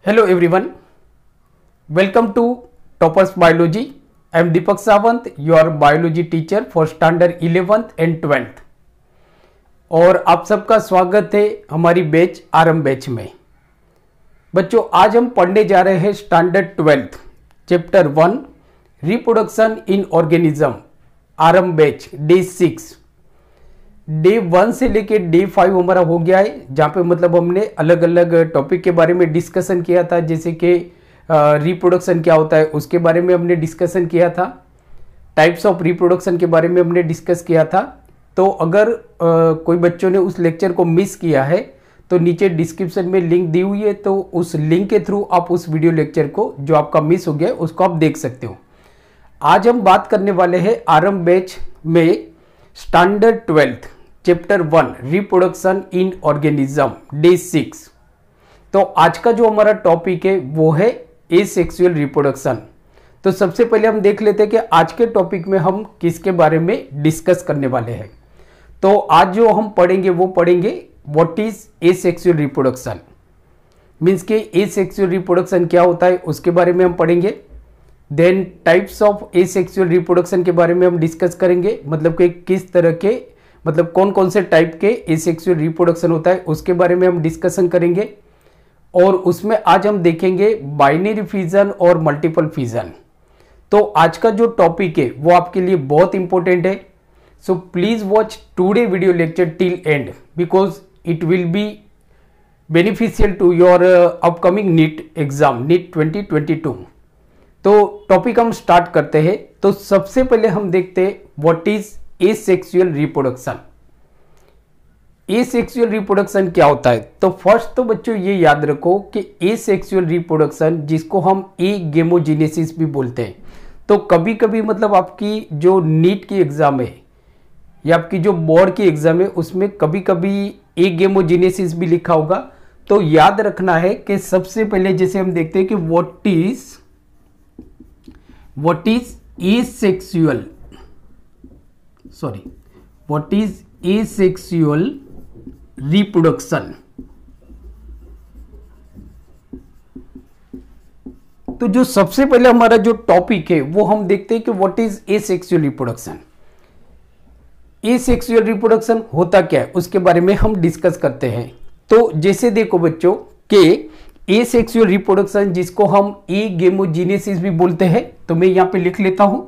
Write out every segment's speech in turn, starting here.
Hello everyone, welcome to Toppers Biology. I am Deepak Sawant, your biology teacher for standard 11th and 12th. और आप सबका स्वागत है हमारी बैच आरंभ बैच में। बच्चों आज हम पढ़ने जा रहे हैं standard 12th chapter 1 reproduction in organism आरंभ बैच डे 6। डे 1 से लेके डे 5 हमारा हो गया है, जहाँ पे मतलब हमने अलग अलग टॉपिक के बारे में डिस्कशन किया था, जैसे कि रिप्रोडक्शन क्या होता है उसके बारे में हमने डिस्कशन किया था, टाइप्स ऑफ रिप्रोडक्शन के बारे में हमने डिस्कस किया था। तो अगर कोई बच्चों ने उस लेक्चर को मिस किया है तो नीचे डिस्क्रिप्शन में लिंक दी हुई है, तो उस लिंक के थ्रू आप उस वीडियो लेक्चर को जो आपका मिस हो गया है उसको आप देख सकते हो। आज हम बात करने वाले हैं आरंभ बैच में standard 12th chapter 1 reproduction in organism day 6। तो आज का जो हमारा टॉपिक है वो है एसेक्सुअल रिप्रोडक्शन। तो सबसे पहले हम देख लेते हैं कि आज के टॉपिक में हम किसके बारे में डिस्कस करने वाले हैं। तो आज जो हम पढ़ेंगे वो पढ़ेंगे what is asexual reproduction, means के एसेक्सुअल रिप्रोडक्शन क्या होता है उसके बारे में हम पढ़ेंगे। Then types of asexual reproduction के बारे में हम डिस्कस करेंगे, मतलब कि किस तरह के मतलब कौन कौन से टाइप के एसेक्सुअल रिप्रोडक्शन होता है उसके बारे में हम डिस्कशन करेंगे। और उसमें आज हम देखेंगे बाइनरी फिजन और मल्टीपल फिजन। तो आज का जो टॉपिक है वो आपके लिए बहुत इंपॉर्टेंट है, so please watch today video lecture till end because it will be beneficial to your upcoming NEET exam NEET 2022। तो टॉपिक हम स्टार्ट करते हैं। तो सबसे पहले हम देखते हैं what is asexual reproduction. Asexual reproduction क्या होता है? तो फर्स्ट तो बच्चों ये याद रखो कि एसेक्सुअल रिप्रोडक्शन जिसको हम एगेमोजेनेसिस भी बोलते हैं, तो कभी कभी मतलब आपकी जो नीट की एग्जाम है या आपकी जो बोर्ड की एग्जाम है उसमें कभी कभी एगेमोजेनेसिस भी लिखा होगा। तो याद रखना है कि सबसे पहले जैसे हम देखते हैं कि what is asexual what is asexual reproduction। तो जो सबसे पहले हमारा जो टॉपिक है वो हम देखते हैं कि what is asexual reproduction. Asexual reproduction होता क्या है उसके बारे में हम डिस्कस करते हैं। तो जैसे देखो बच्चों कि एसेक्सुअल रिप्रोडक्शन जिसको हम एगेमोजेनेसिस भी बोलते हैं, तो मैं यहां पे लिख लेता हूं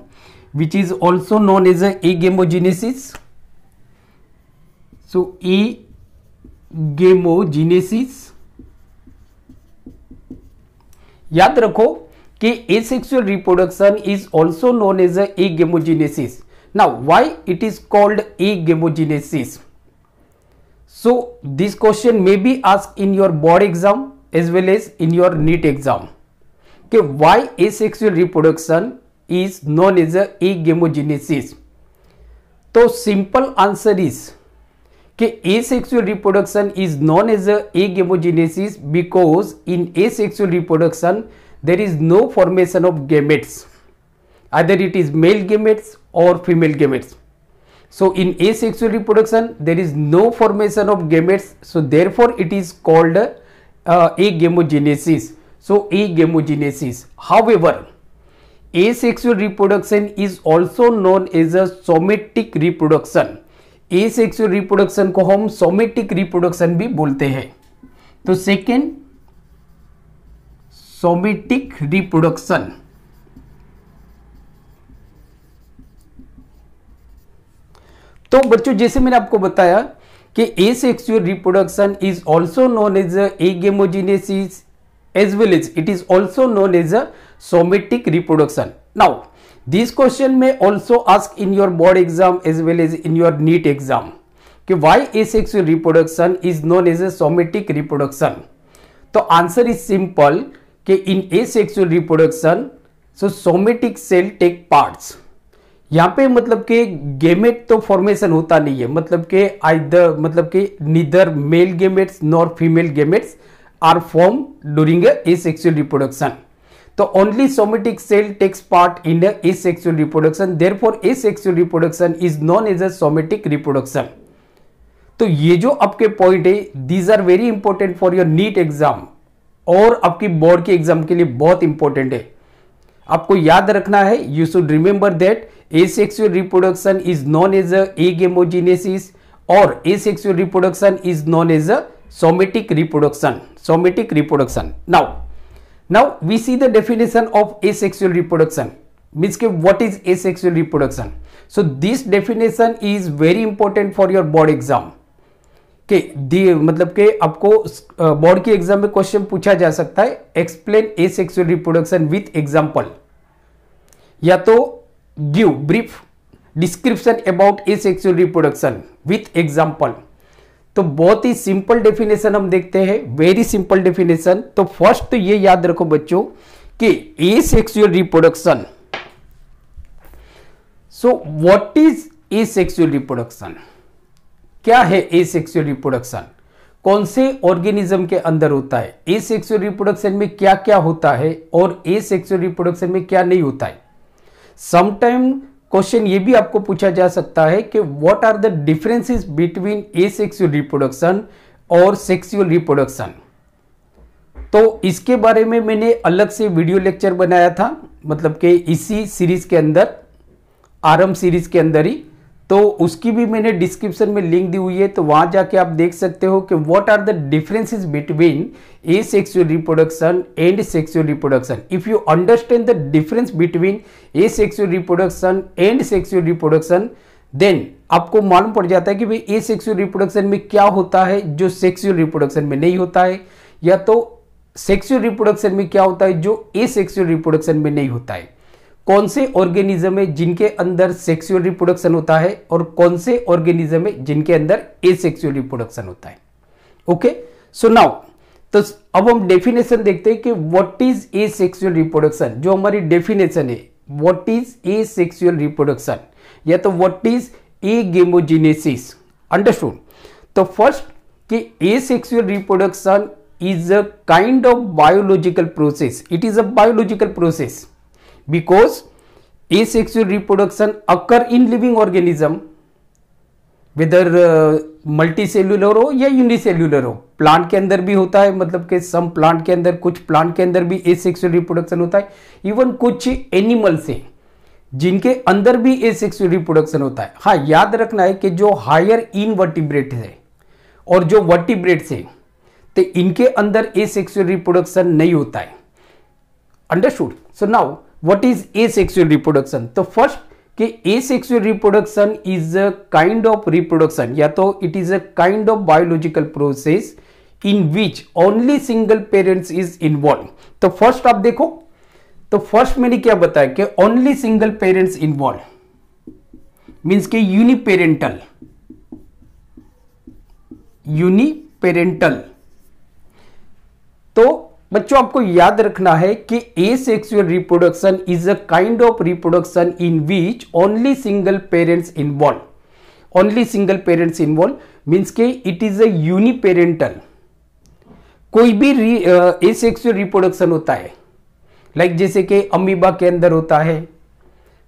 which is also known as agemogenesis। So agemogenesis, याद रखो कि asexual reproduction is also known as agemogenesis। Now why it is called agemogenesis? So this question may be asked in your board exam as well as in your NEET exam कि why asexual reproduction is known as agemogenesis। तो simple answer is कि asexual reproduction is known as agemogenesis because in asexual reproduction there is no formation of gametes, either it is male gametes or female gametes। So in asexual reproduction there is no formation of gametes, so therefore it is called agemogenesis। So agemogenesis, however asexual reproduction is also known as a somatic reproduction। asexual reproduction को हम somatic reproduction भी बोलते हैं। तो second somatic reproduction। तो बच्चों जैसे मैंने आपको बताया कि asexual reproduction is also known as agemogenesis as well as it is also known as a somatic reproduction। Now this question may also ask in your board exam as well as in your NEET exam कि why asexual reproduction is known as a somatic reproduction। तो answer is simple कि in asexual reproduction so somatic cell take parts। यहाँ पे मतलब कि gamete तो formation होता नहीं है, मतलब कि आइदर मतलब कि neither male gametes nor female gametes are formed during a asexual reproduction। तो only somatic cell takes part in a asexual reproduction, therefore asexual reproduction is known as a somatic reproduction। तो ये जो आपके point है these are very important for your NEET exam और आपकी board के exam के लिए बहुत इंपॉर्टेंट है। आपको याद रखना है, you should remember that asexual reproduction is known as agamogenesis और asexual reproduction is known as somatic reproduction. Somatic reproduction. Now we see the definition of asexual reproduction. Means ke what is asexual reproduction? So this definition is very important for your board exam. के मतलब के आपको board के exam में question पूछा जा सकता है, explain asexual reproduction with example, या तो give brief description about asexual reproduction with example. तो बहुत ही सिंपल डेफिनेशन हम देखते हैं, वेरी सिंपल डेफिनेशन। तो फर्स्ट तो ये याद रखो बच्चों कि asexual reproduction, so what is asexual reproduction? क्या है एसेक्सुअल रिप्रोडक्शन? कौन से ऑर्गेनिज्म के अंदर होता है? एसेक्सुअल रिप्रोडक्शन में क्या क्या होता है और एसेक्सुअल रिप्रोडक्शन में क्या नहीं होता है? समटाइम क्वेश्चन ये भी आपको पूछा जा सकता है कि what are the differences between asexual reproduction और सेक्सुअल रिप्रोडक्शन। तो इसके बारे में मैंने अलग से वीडियो लेक्चर बनाया था, मतलब कि इसी सीरीज के अंदर, आरंभ सीरीज के अंदर ही। तो उसकी भी मैंने डिस्क्रिप्शन में लिंक दी हुई है, तो वहां जाके आप देख सकते हो कि what are the differences between asexual reproduction and sexual reproduction. If you understand the difference between asexual reproduction and sexual reproduction, then आपको मालूम पड़ जाता है कि भाई asexual reproduction में क्या होता है जो sexual reproduction में नहीं होता है, या तो sexual reproduction में क्या होता है जो asexual reproduction में नहीं होता है। कौन से ऑर्गेनिज्म है जिनके अंदर सेक्सुअल रिप्रोडक्शन होता है और कौन से ऑर्गेनिज्म है जिनके अंदर एसेक्सुअल रिप्रोडक्शन होता है। ओके, सो नाउ तो अब हम डेफिनेशन देखते हैं कि व्हाट इज एसेक्सुअल रिप्रोडक्शन। जो हमारी डेफिनेशन है, व्हाट इज एसेक्सुअल रिप्रोडक्शन, या तो व्हाट इज एगेमोजेनेसिस। अंडरस्टूड? तो फर्स्ट कि asexual reproduction is a kind of biological process. It is a biological process because asexual reproduction occur in living organism, whether multicellular हो या unicellular हो। Plant के अंदर भी होता है, मतलब कि सम प्लांट के अंदर, कुछ प्लांट के अंदर भी एसेक्सुअल रिप्रोडक्शन होता है। इवन कुछ एनिमल्स हैं जिनके अंदर भी एसेक्सुअल रिप्रोडक्शन होता है। हाँ, याद रखना है कि जो हायर इनवर्टिब्रेट है और जो वर्टिब्रेट्स हैं तो इनके अंदर एसेक्सुअल रिप्रोडक्शन नहीं होता है। Understood? So now what is asexual reproduction? तो फर्स्ट कि asexual reproduction is a kind of reproduction, या तो it is a kind of biological process in which only single parents is involved। तो first आप देखो, तो फर्स्ट मैंने क्या बताया कि only single parents involved means कि यूनिपेरेंटल। तो बच्चों आपको याद रखना है कि asexual reproduction is a kind of reproduction in which only single parents involve. Only single parents involve means के इट इज अ यूनिपेरेंटल। कोई भी एसेक्सुअल रिप्रोडक्शन होता है, लाइक जैसे कि अमीबा के अंदर होता है,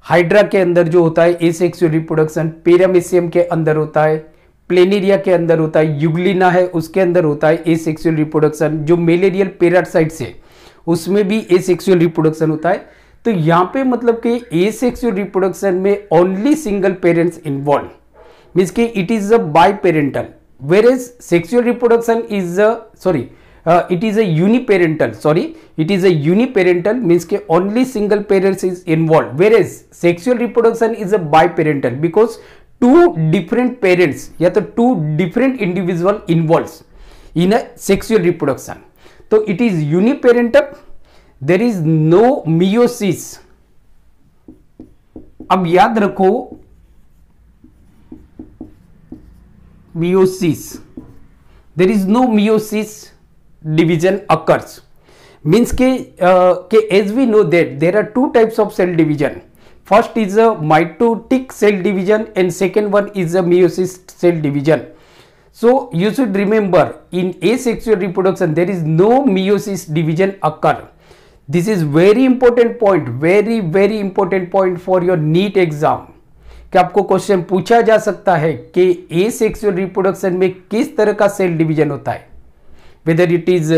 हाइड्रा के अंदर जो होता है एसेक्सुअल रिप्रोडक्शन, पैरामीशियम के अंदर होता है, प्लेनेरिया के अंदर होता है, युगलिना है उसके अंदर होता है एसेक्सुअल रिप्रोडक्शन। जो मेलेरियल पैरासाइट्स है उसमें भी एसेक्सुअल रिप्रोडक्शन होता है। तो यहाँ पे मतलब कि एसेक्सुअल रिप्रोडक्शन में only single parents involve means कि it is a biparental, whereas sexual reproduction is it is a uniparental, it is a uniparental means के only single parents is involved, whereas sexual reproduction is a biparental because two different parents या तो two different individual involves in a sexual reproduction। तो it is uniparental, there is no meiosis। अब याद रखो meiosis, there is no meiosis division occurs means के as we know that there are two types of cell division, first is a mitotic cell division and second one is a meiosis cell division। So you should remember in asexual reproduction there is no meiosis division occur। This is very important point, very important point for your NEET exam कि आपको question पूछा जा सकता है कि asexual reproduction में किस तरह का सेल डिवीजन होता है। whether it is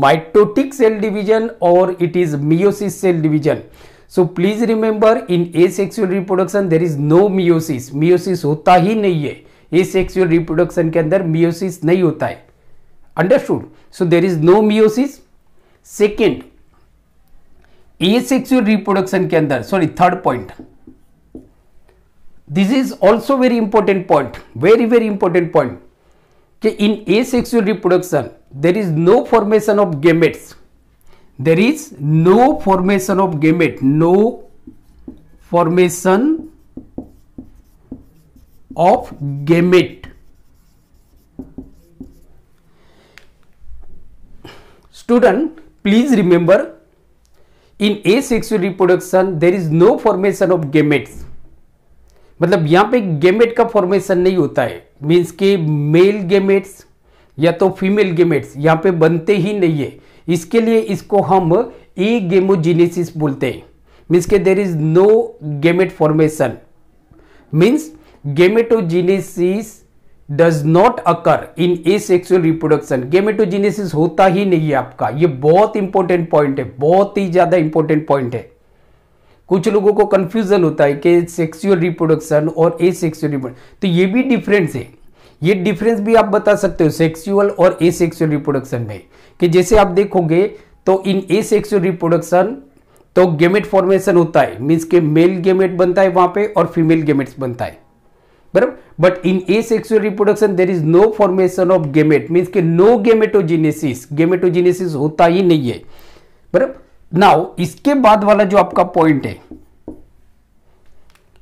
mitotic cell division or it is meiosis cell division. So please remember, in asexual reproduction there is no meiosis. meiosis होता ही नहीं है asexual reproduction के अंदर, meiosis नहीं होता है. Understood? So there is no meiosis. Second, asexual reproduction के अंदर, sorry, third point, this is also very important point, very important point, कि in asexual reproduction there is no formation of gametes. There is no formation of gamete, no formation of gamete. Student, please remember, in asexual reproduction there is no formation of gametes. मतलब यहां पे gamete का formation नहीं होता है, means के mail gametes या तो फीमेल गेमेट्स यहां पे बनते ही नहीं है. इसके लिए इसको हम एगेमोजेनेसिस बोलते हैं. मीन्स के there is no gamete formation, means gametogenesis does not occur in asexual reproduction. Gametogenesis होता ही नहीं है आपका. ये बहुत इंपॉर्टेंट पॉइंट है, बहुत ही ज्यादा इंपॉर्टेंट पॉइंट है. कुछ लोगों को कंफ्यूजन होता है कि सेक्सुअल रिप्रोडक्शन और एसेक्सुअल रिप्रोडक्शन, तो ये भी डिफरेंस है. ये डिफरेंस भी आप बता सकते हो सेक्सुअल और एसेक्सुअल रिप्रोडक्शन में, कि जैसे आप देखोगे तो इन एसेक्सुअल रिप्रोडक्शन तो गेमेट फॉर्मेशन होता है, मींस के मेल गेमेट बनता है वहां पे और फीमेल गेमेट्स बनता है, बराबर. But in asexual reproduction there is no formation of gamete, means के नो गेमेटोजेनेसिस. गेमेटोजेनेसिस होता ही नहीं है, बराबर. नाउ इसके बाद वाला जो आपका पॉइंट है,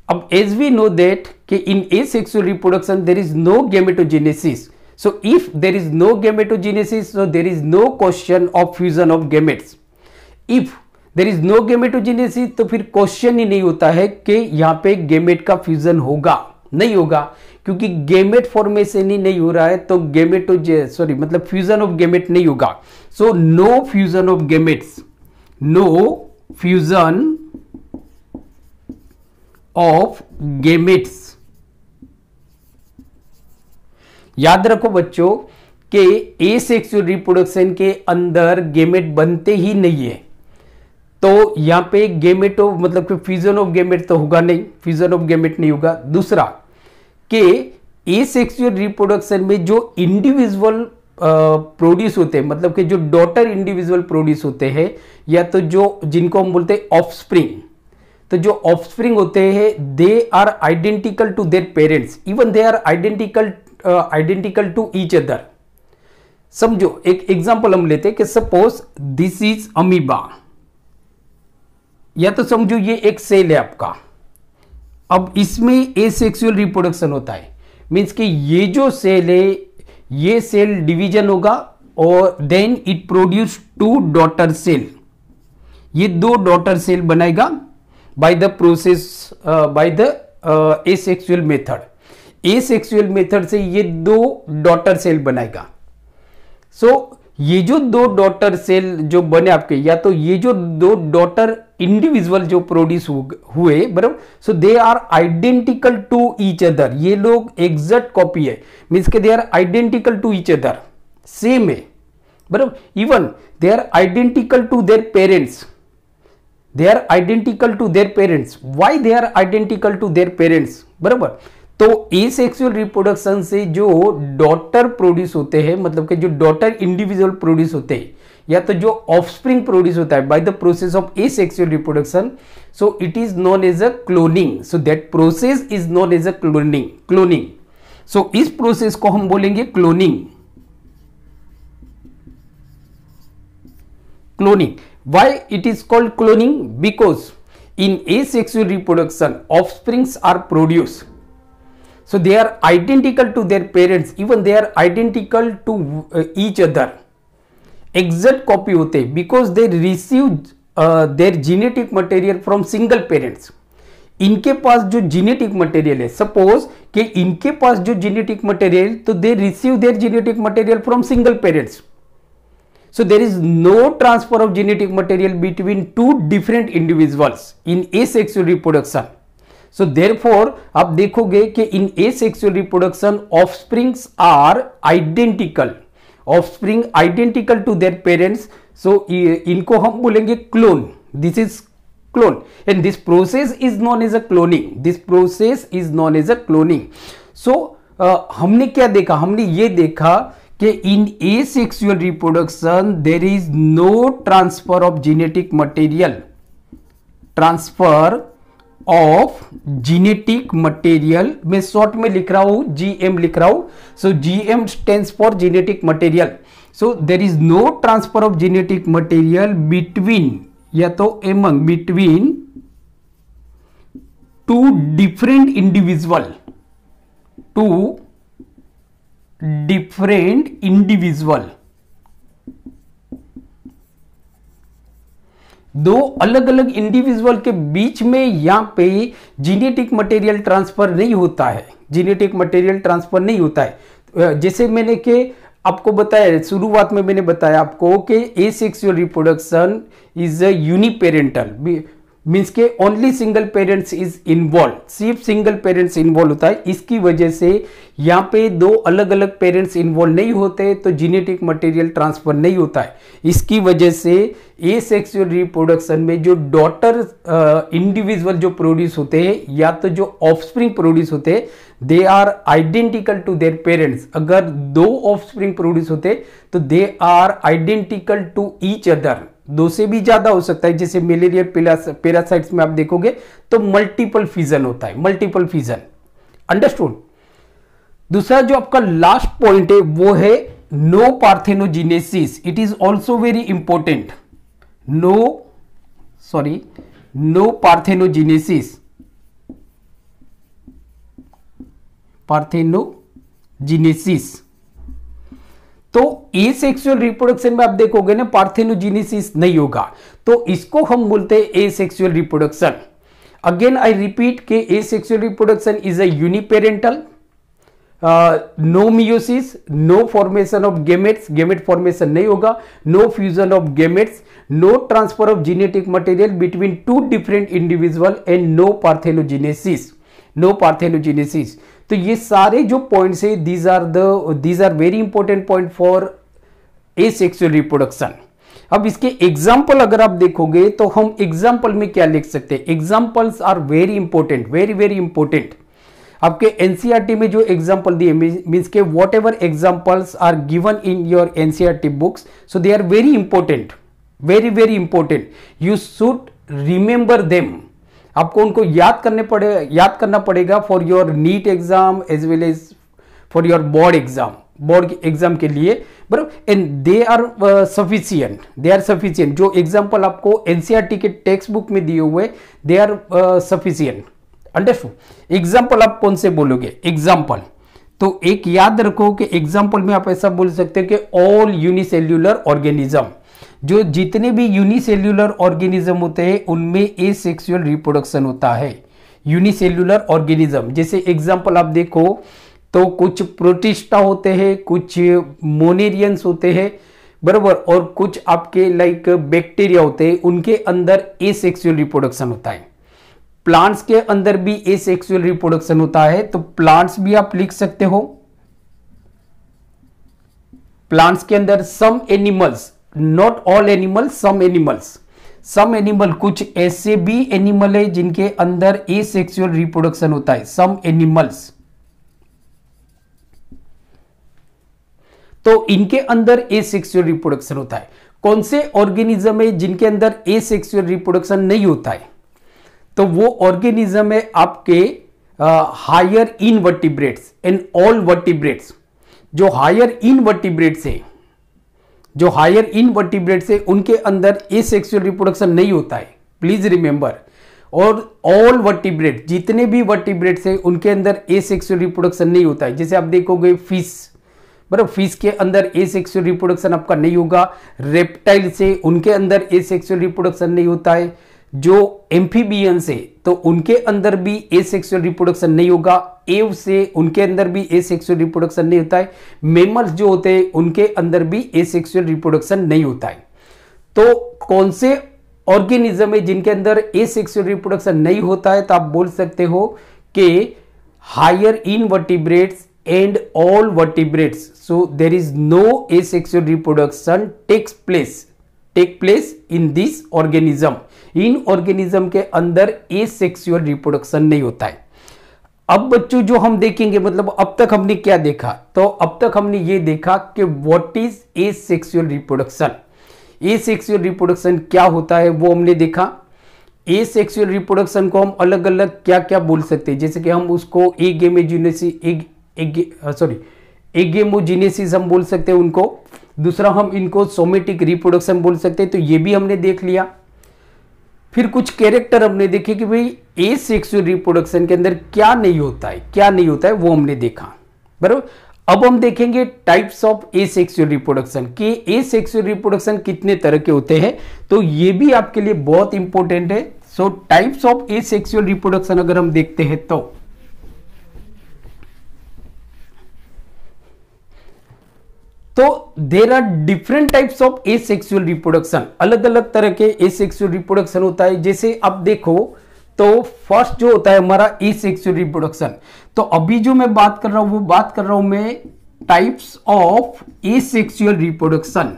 अब एज वी नो दैट कि इन asexual reproduction there is no gametogenesis. So if there is no gametogenesis, so there is no question of fusion of gametes. If there is no gametogenesis, तो फिर question ही नहीं होता है कि यहाँ पे gamete का फ्यूजन होगा, नहीं होगा, क्योंकि गेमेट फॉर्मेशन ही नहीं हो रहा है, तो मतलब फ्यूजन ऑफ गेमेट नहीं होगा. So no fusion of gametes, no fusion of gametes. याद रखो बच्चों कि एसेक्सुअल रिप्रोडक्शन के अंदर गेमेट बनते ही नहीं है, तो यहां पे गेमेटो मतलब कि फ्यूजन ऑफ गेमेट तो होगा नहीं, फ्यूजन ऑफ गेमेट नहीं होगा. दूसरा कि एसेक्सुअल रिप्रोडक्शन में जो इंडिविजुअल प्रोड्यूस होते हैं, मतलब कि जो डॉटर इंडिविजुअल प्रोड्यूस होते हैं, या तो जो जिनको हम बोलते हैं ऑफस्प्रिंग, तो जो ऑफस्प्रिंग होते हैं they are identical to their parents, even they are identical to each other. समझो, एक एग्जांपल हम लेते हैं कि सपोज दिस इज अमीबा, या तो समझो ये एक सेल है आपका. अब इसमें एसेक्सुअल रिप्रोडक्शन होता है, मींस कि ये जो सेल है ये सेल डिवीजन होगा और then it produce 2 daughter cell. ये 2 डॉटर सेल बनाएगा by the process by the asexual method. asexual method से ये 2 डॉटर सेल बनाएगा. ये जो 2 डॉटर सेल जो बने आपके, या तो ये जो 2 डॉटर इंडिविजुअल जो प्रोड्यूस हुए, बराबर. So they are identical to each other. ये लोग एग्जैक्ट कॉपी है, मीन्स के they are identical to each other, same है, बराबर. Even they are identical to their parents. They are identical to their parents. Why they are identical to their parents? बराबर. तो asexual reproduction से जो daughter produce होते हैं, मतलब कि जो डॉटर इंडिविजुअल प्रोड्यूस होते हैं, या तो जो ऑफस्प्रिंग प्रोड्यूस होता है by the process of asexual reproduction, so it is known as a cloning. So that process is known as a cloning. So इस प्रोसेस को हम बोलेंगे cloning. Why it is called cloning? Because in asexual reproduction offsprings are produced, so they are identical to their parents, even they are identical to each other, exact copy होते हैं, because they receive their genetic material from single parents. इनके पास जो genetic material है, suppose कि इनके पास जो genetic material, तो they receive there genetic material from single parents. So there is no transfer of genetic material between 2 different individuals in asexual reproduction. So therefore आप देखोगे कि in asexual reproduction offsprings are identical offspring identical to their parents, so इनको हम बोलेंगे clone, this is clone, and this process is known as a cloning, this process is known as a cloning. So हमने क्या देखा, हमने ये देखा कि in asexual reproduction there is no transfer of genetic material, transfer of genetic material, मैं short में लिख रहा हूं, जीएम लिख रहा हूं, so GM stands for genetic material. So there is no transfer of genetic material between या तो among, between two different individual, two different individual, दो अलग अलग इंडिविजुअल के बीच में यहां पे जेनेटिक मटेरियल ट्रांसफर नहीं होता है, जेनेटिक मटेरियल ट्रांसफर नहीं होता है। जैसे मैंने के आपको बताया, शुरुआत में मैंने बताया आपको कि asexual reproduction is a uniparental, means के only single parents is involve, सिर्फ सिंगल पेरेंट्स इन्वॉल्व होता है। इसकी वजह से यहाँ पे दो अलग अलग पेरेंट्स इन्वॉल्व नहीं होते तो जेनेटिक मटेरियल ट्रांसफर नहीं होता है। इसकी वजह से एसेक्सुअल रिप्रोडक्शन में जो डॉटर इंडिविजुअल जो प्रोड्यूस होते हैं या तो जो ऑफस्प्रिंग प्रोड्यूस होते हैं, they are identical to their parents. अगर दो ऑफस्प्रिंग प्रोड्यूस होते तो they are identical to each other, दो से भी ज्यादा हो सकता है, जैसे मलेरिया पैरासाइट्स में आप देखोगे तो मल्टीपल फिजन होता है, मल्टीपल फिजन, अंडरस्टूड। दूसरा जो आपका लास्ट पॉइंट है वो है no parthenogenesis, it is also very important, no parthenogenesis, parthenogenesis. तो एसेक्सुअल रिप्रोडक्शन में आप देखोगे ना पार्थेनोजेनेसिस नहीं होगा, तो इसको हम बोलते हैं asexual reproduction. Again I repeat के asexual reproduction is a uniparental, no meiosis, no formation of gametes, gamete formation नहीं होगा, no fusion of gametes, no transfer of genetic material between two different individual and no parthenogenesis, no parthenogenesis. तो ये सारे जो points है these are very important point for asexual reproduction. अब इसके example अगर आप देखोगे तो हम एग्जाम्पल में क्या लिख सकते हैं, examples are very important, very very important. आपके एनसीईआरटी में जो एग्जाम्पल दिए मीन्स के whatever examples are given in your NCERT books, so they are very important, very very important, you should remember them. आपको उनको याद करना पड़ेगा for your NEET exam as well as for your board exam के लिए, बराबर। And they are sufficient, they are sufficient. जो example आपको एनसीईआरटी के टेक्स्ट बुक में दिए हुए they are sufficient, understood. Example आप कौन से बोलोगे, एग्जाम्पल तो एक याद रखो कि एग्जाम्पल में आप ऐसा बोल सकते हो कि ऑल यूनिसेल्यूलर ऑर्गेनिज्म, जो जितने भी यूनिसेल्यूलर ऑर्गेनिज्म होते हैं उनमें एसेक्सुअल रिप्रोडक्शन होता है, यूनिसेल्यूलर ऑर्गेनिज्म। जैसे एग्जांपल आप देखो तो कुछ प्रोटिस्टा होते हैं, कुछ मोनेरियंस होते हैं, बराबर, और कुछ आपके लाइक बैक्टीरिया होते हैं, उनके अंदर एसेक्सुअल रिप्रोडक्शन होता है। प्लांट्स के अंदर भी एसेक्सुअल रिप्रोडक्शन होता है, तो प्लांट्स भी आप लिख सकते हो। प्लांट्स के अंदर some animals, not all animals, some animals, some animal, कुछ ऐसे भी एनिमल है जिनके अंदर एसेक्सुअल रिप्रोडक्शन होता है, सम एनिमल्स। तो इनके अंदर एसेक्सुअल रिप्रोडक्शन होता है। कौन से ऑर्गेनिज्म है जिनके अंदर एसेक्सुअल रिप्रोडक्शन नहीं होता है, तो वो ऑर्गेनिज्म है आपके higher invertebrates and all vertebrates. जो हायर इनवर्टिब्रेट्स है, जो हायर इनवर्टिब्रेट्स है उनके अंदर एसेक्सुअल रिप्रोडक्शन नहीं होता है, प्लीज रिमेंबर। और ऑल वर्टिब्रेट, जितने भी वर्टिब्रेट्स है उनके अंदर एसेक्सुअल रिप्रोडक्शन नहीं होता है। जैसे आप देखोगे फिश, बराबर, फिश के अंदर एसेक्सुअल रिप्रोडक्शन आपका नहीं होगा। रेप्टाइल से उनके अंदर एसेक्सुअल रिप्रोडक्शन नहीं होता है। जो एम्फीबियंस है तो उनके अंदर भी एसेक्सुअल रिप्रोडक्शन नहीं होगा। एव से उनके अंदर भी एसेक्सुअल रिप्रोडक्शन नहीं होता है। मेमल्स जो होते हैं उनके अंदर भी एसेक्सुअल रिप्रोडक्शन नहीं होता है। तो कौन से ऑर्गेनिज्म है जिनके अंदर एसेक्सुअल रिप्रोडक्शन नहीं होता है, तो आप बोल सकते हो कि higher invertebrates and all vertebrates. So there is no asexual reproduction take place in this organism. In organism के अंदर asexual reproduction नहीं होता है। अब बच्चों जो हम देखेंगे, मतलब अब तक हमने क्या देखा, तो अब तक हमने ये देखा कि what is asexual reproduction। asexual reproduction क्या होता है वो हमने देखा। asexual reproduction को हम अलग अलग क्या क्या बोल सकते हैं, जैसे कि हम उसको एगेमोजेनेसिस हम बोल सकते हैं उनको। दूसरा हम इनको सोमेटिक रिप्रोडक्शन बोल सकते हैं, तो ये भी हमने देख लिया। फिर कुछ कैरेक्टर हमने देखे कि भाई एसेक्सुअल रिप्रोडक्शन के अंदर क्या नहीं होता है वो हमने देखा, बराबर। अब हम देखेंगे टाइप्स ऑफ एसेक्सुअल रिप्रोडक्शन कि एसेक्सुअल रिप्रोडक्शन कितने तरह के होते हैं, तो ये भी आपके लिए बहुत इंपॉर्टेंट है। So types of asexual reproduction अगर हम देखते हैं तो there are different types of asexual reproduction. अलग अलग तरह के एसेक्सुअल रिप्रोडक्शन होता है। जैसे अब देखो तो फर्स्ट जो होता है हमारा एसेक्सुअल रिप्रोडक्शन, तो अभी जो मैं बात कर रहा हूं वो बात कर रहा हूं मैं types of asexual reproduction.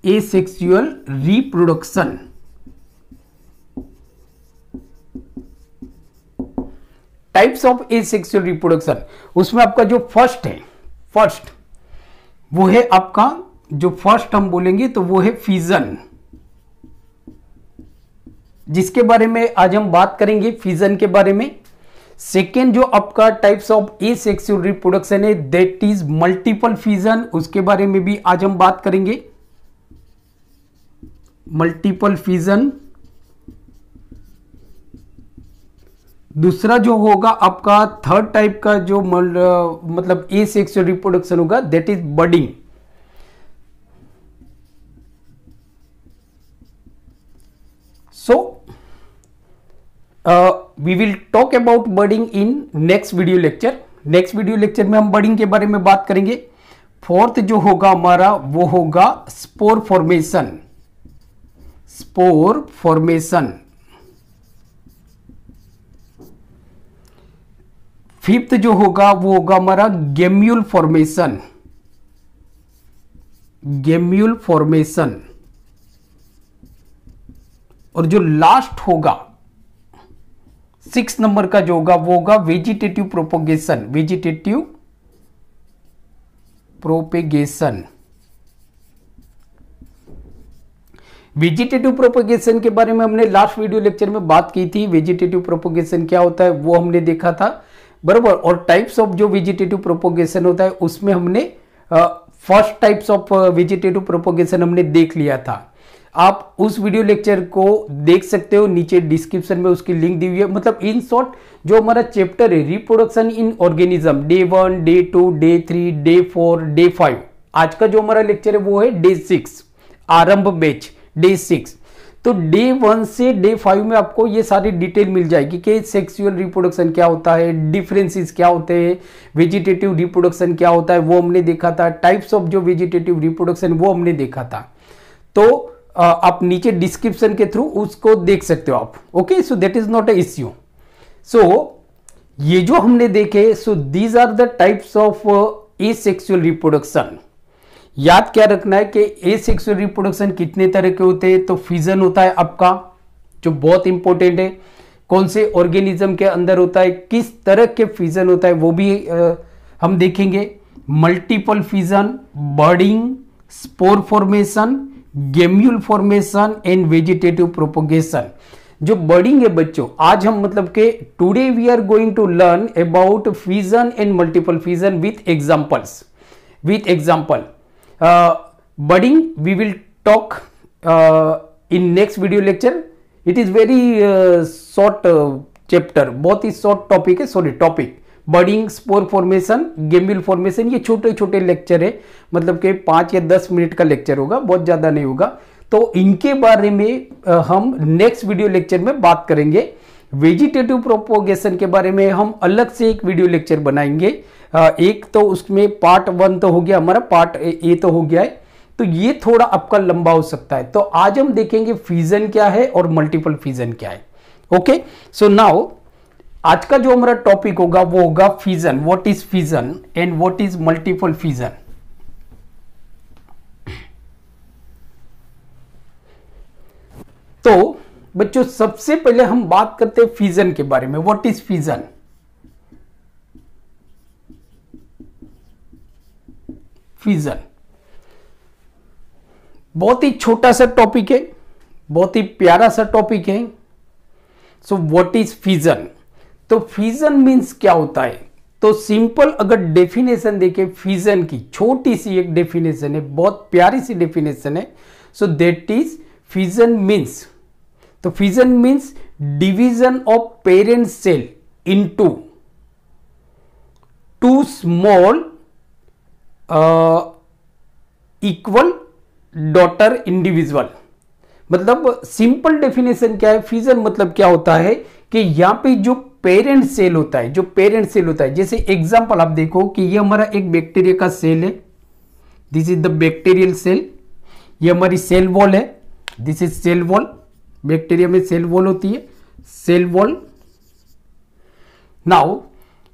Asexual reproduction types of asexual reproduction, उसमें आपका जो फर्स्ट वो है आपका, जो फर्स्ट हम बोलेंगे तो वो है फिजन, जिसके बारे में आज हम बात करेंगे, फिजन के बारे में। सेकेंड जो आपका टाइप्स ऑफ एसेक्सुअल रिप्रोडक्शन है दैट इज मल्टीपल फिजन, उसके बारे में भी आज हम बात करेंगे, मल्टीपल फिजन। दूसरा जो होगा आपका थर्ड टाइप का जो मतलब एसेक्सुअल रिप्रोडक्शन होगा that is budding. So we will talk about budding in next video lecture में हम बडिंग के बारे में बात करेंगे। फोर्थ जो होगा हमारा वो होगा स्पोर फॉर्मेशन। फिफ्थ जो होगा वो होगा हमारा गेम्यूल फॉर्मेशन। और जो लास्ट होगा 6 नंबर का जो होगा वो होगा वेजिटेटिव प्रोपोगेशन। वेजिटेटिव प्रोपोगेशन के बारे में हमने लास्ट वीडियो लेक्चर में बात की थी। वेजिटेटिव प्रोपोगेशन क्या होता है वो हमने देखा था, बराबर। और टाइप्स ऑफ जो वेजिटेटिव प्रोपोगेशन होता है उसमें हमने first types of vegetative propagation हमने देख लिया था। आप उस वीडियो लेक्चर को देख सकते हो, नीचे डिस्क्रिप्शन में उसकी लिंक दी हुई है। मतलब इन शॉर्ट जो हमारा चैप्टर है reproduction in organism, day 1, day 2, day 3, day 4, day 5, आज का जो हमारा लेक्चर है वो है डे 6, आरंभ बैच डे 6। तो डे 1 से डे 5 में आपको ये सारी डिटेल मिल जाएगी कि सेक्सुअल रिप्रोडक्शन क्या होता है, डिफरेंसेस क्या होते हैं, वेजिटेटिव रिप्रोडक्शन क्या होता है वो हमने देखा था, टाइप्स ऑफ जो वेजिटेटिव रिप्रोडक्शन वो हमने देखा था। तो आप नीचे डिस्क्रिप्शन के थ्रू उसको देख सकते हो आप। Okay, so that is not a issue. So ये जो हमने देखे, so these are the types of asexual reproduction. याद क्या रखना है कि एसेक्सुअल रिप्रोडक्शन कितने तरह के होते हैं, तो फिजन होता है आपका जो बहुत इंपॉर्टेंट है, कौन से ऑर्गेनिज्म के अंदर होता है, किस तरह के फिजन होता है वो भी हम देखेंगे। Multiple fission, budding, spore formation, gemmule formation and vegetative propagation. जो बर्डिंग है बच्चों, आज हम मतलब के today we are going to learn about fission and multiple fission with example. budding we will talk in next video lecture. It is very short chapter, बहुत ही short topic है, topic बर्डिंग, spore formation, gemmule formation. ये छोटे छोटे lecture है, मतलब कि 5 या 10 minute का लेक्चर होगा, बहुत ज्यादा नहीं होगा। तो इनके बारे में हम नेक्स्ट वीडियो लेक्चर में बात करेंगे। वेजिटेटिव प्रोपोगेशन के बारे में हम अलग से एक वीडियो लेक्चर बनाएंगे। एक तो उसमें पार्ट 1 तो हो गया हमारा, पार्ट ए तो हो गया है, तो ये थोड़ा आपका लंबा हो सकता है। तो आज हम देखेंगे फिजन क्या है और मल्टीपल फिजन क्या है। ओके, सो नाउ आज का जो हमारा टॉपिक होगा वो होगा fission. What is fission and what is multiple fission. तो बच्चों सबसे पहले हम बात करते हैं फिजन के बारे में। What is fission? फिजन बहुत ही छोटा सा टॉपिक है, बहुत ही प्यारा सा टॉपिक है। So what is fission? तो फिजन मीन्स क्या होता है? तो सिंपल अगर डेफिनेशन देखें फिजन की, छोटी सी एक डेफिनेशन है, बहुत प्यारी सी डेफिनेशन है। So that is fission means, तो fission means division of parent cell into two small equal daughter individual. मतलब सिंपल डेफिनेशन क्या है? फिजन मतलब क्या होता है कि यहां पे जो पेरेंट सेल होता है, जो पेरेंट सेल होता है, जैसे एग्जांपल आप देखो कि ये हमारा एक बैक्टीरिया का सेल है, this is the bacterial cell. ये हमारी सेल वॉल है, this is cell wall. Bacteria में सेल वॉल होती है, सेल वॉल। नाउ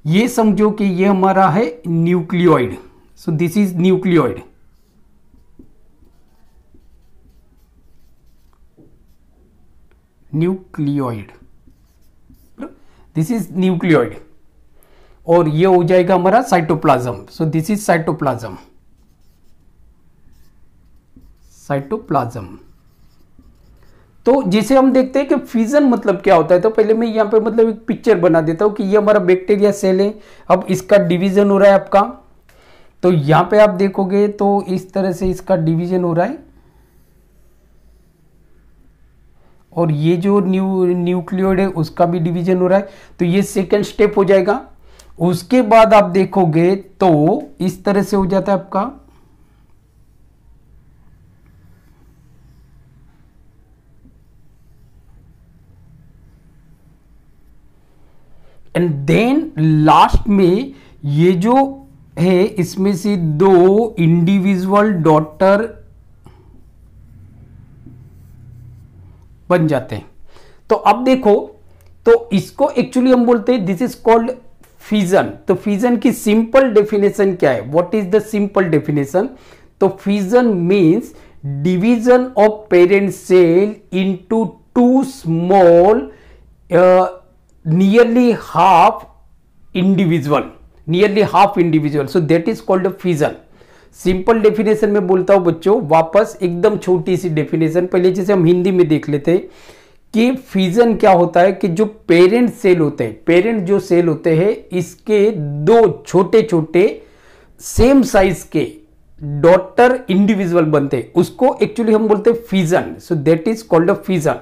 ये समझो कि ये हमारा है nucleoid. So this is nucleoid. Nucleoid, this is nucleoid. और ये हो जाएगा हमारा cytoplasm. So this is cytoplasm, cytoplasm. तो जिसे हम देखते हैं कि फिजन मतलब क्या होता है, तो पहले मैं यहां पे मतलब एक पिक्चर बना देता हूं कि ये हमारा बैक्टीरिया सेल है। अब इसका डिवीजन हो रहा है आपका, तो यहां पे आप देखोगे तो इस तरह से इसका डिवीजन हो रहा है। और ये जो न्यूक्लियोइड है उसका भी डिवीजन हो रहा है। तो ये सेकंड स्टेप हो जाएगा। उसके बाद आप देखोगे तो इस तरह से हो जाता है आपका, एंड देन लास्ट में ये जो है इसमें से दो इंडिविजुअल डॉटर बन जाते हैं। तो अब देखो, तो इसको एक्चुअली हम बोलते हैं दिस इज कॉल्ड फिजन। तो फिजन की सिंपल डेफिनेशन क्या है? What is the simple definition? तो fission means division of parent cell into two small nearly half individual, nearly half individual. So that is called fission. Simple definition में बोलता हूं बच्चों, वापस एकदम छोटी सी डेफिनेशन। पहले जैसे हम हिंदी में देख लेते हैं कि फिजन क्या होता है कि जो पेरेंट सेल होते हैं, पेरेंट जो सेल होते हैं, इसके दो छोटे छोटे सेम साइज के डॉटर इंडिविजुअल बनते हैं, उसको एक्चुअली हम बोलते हैं fission. So that is called a fission.